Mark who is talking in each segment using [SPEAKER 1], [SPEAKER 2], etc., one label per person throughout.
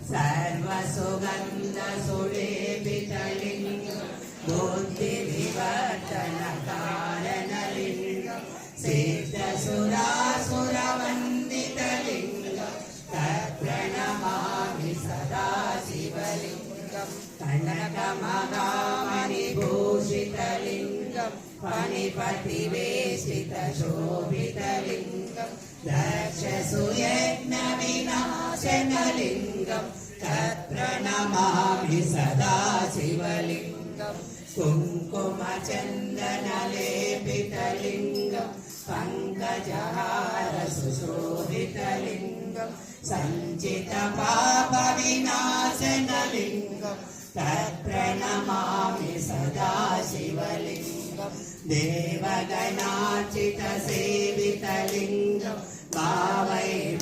[SPEAKER 1] सर्वसुगन्धसुलेपितलिङ्गं बुद्धिविवर्धनकारणलिङ्गं सिद्धसुरासुरवन्दितलिङ्गं तत्प्रणमामि सदा शिवलिङ्गं कनकमहामणिभूषितलिङ्गं फणिपतिवेशितशोभितलिङ्गं दक्षसुयज्ञविनाशनलिङ्गं तत्प्रणमामि सदा शिवलिङ्गं कुङ्कुमचन्दनलेपितलिङ्गं पङ्कजहारसुशोभितलिङ्गं सञ्चितपापविनाशनलिङ्गं तत्प्रणमामि सदा शिवलिङ्गं देवगणार्चितसेवितलिङ्गं भावैर्भक्तिभिरेव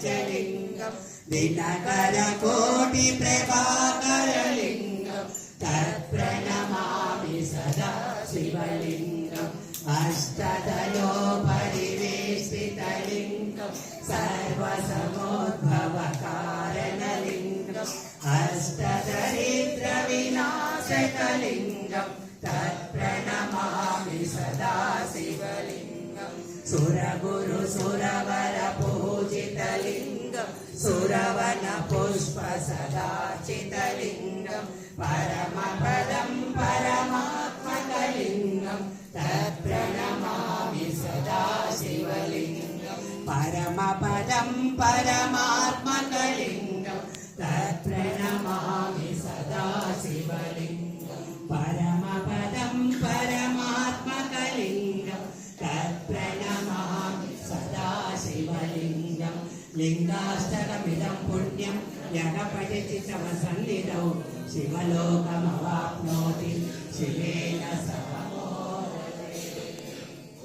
[SPEAKER 1] च लिङ्गं दिनकरकोटिप्रभाकरलिङ्गं तत्प्रणमामि सदा शिवलिङ्गम् अष्टदलोपरिवेशितलिङ्गं सर्वसमोद्भवकारणलिङ्गम् अष्टदरिद्रविनाशकलिङ्गं तत्प्रणमामि सदा शिवलिङ्गं सुरगुरुसुरवरपूजितलिङ्गं सुरवनपुष्पसदार्चितलिङ्गं परमपदं परमात्मकलिङ्गं तत्प्रणमामि सदा शिवलिङ्गं परमपदं परमात्मकलिङ्गं तत्प्रणमामि सदा शिवलिङ्गं परमपदं परमात्मकलिङ्गं तत्प्रणमामि सदा शिवलिङ्गं लिङ्गाष्टकमिदं पुण्यं यः पठति तव सन्निधौ शिवलोकमवाप्नोति शिवेन सह।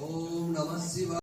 [SPEAKER 2] ओम नमः शिवाय।